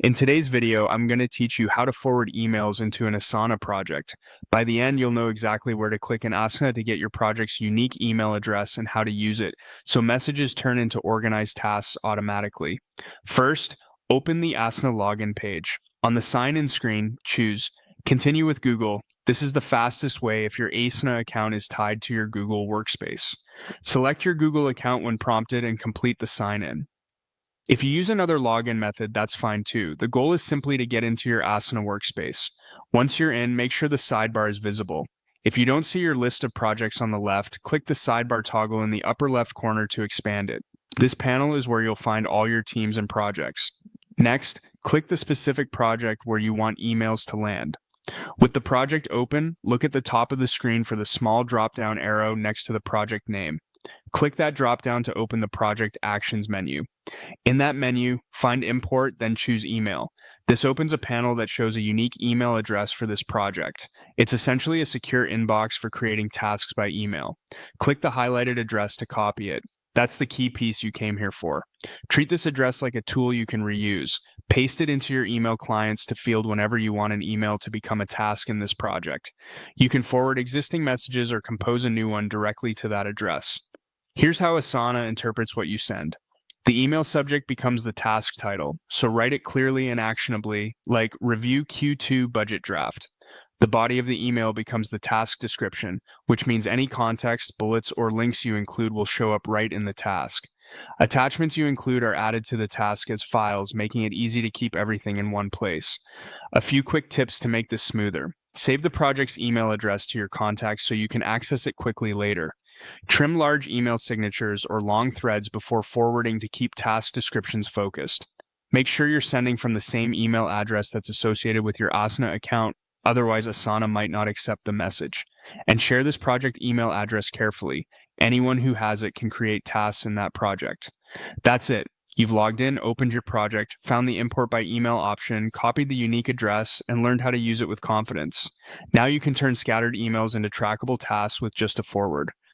In today's video, I'm going to teach you how to forward emails into an Asana project. By the end, you'll know exactly where to click in Asana to get your project's unique email address and how to use it, so messages turn into organized tasks automatically. First, open the Asana login page. On the sign-in screen, choose Continue with Google. This is the fastest way if your Asana account is tied to your Google Workspace. Select your Google account when prompted and complete the sign-in. If you use another login method, that's fine too. The goal is simply to get into your Asana workspace. Once you're in, make sure the sidebar is visible. If you don't see your list of projects on the left, click the sidebar toggle in the upper left corner to expand it. This panel is where you'll find all your teams and projects. Next, click the specific project where you want emails to land. With the project open, look at the top of the screen for the small drop-down arrow next to the project name. Click that drop-down to open the Project Actions menu. In that menu, find Import, then choose Email. This opens a panel that shows a unique email address for this project. It's essentially a secure inbox for creating tasks by email. Click the highlighted address to copy it. That's the key piece you came here for. Treat this address like a tool you can reuse. Paste it into your email clients to field whenever you want an email to become a task in this project. You can forward existing messages or compose a new one directly to that address. Here's how Asana interprets what you send. The email subject becomes the task title, so write it clearly and actionably, like Review Q2 Budget Draft. The body of the email becomes the task description, which means any context, bullets, or links you include will show up right in the task. Attachments you include are added to the task as files, making it easy to keep everything in one place. A few quick tips to make this smoother. Save the project's email address to your contacts so you can access it quickly later. Trim large email signatures or long threads before forwarding to keep task descriptions focused. Make sure you're sending from the same email address that's associated with your Asana account, otherwise Asana might not accept the message. And share this project email address carefully. Anyone who has it can create tasks in that project. That's it. You've logged in, opened your project, found the import by email option, copied the unique address, and learned how to use it with confidence. Now you can turn scattered emails into trackable tasks with just a forward.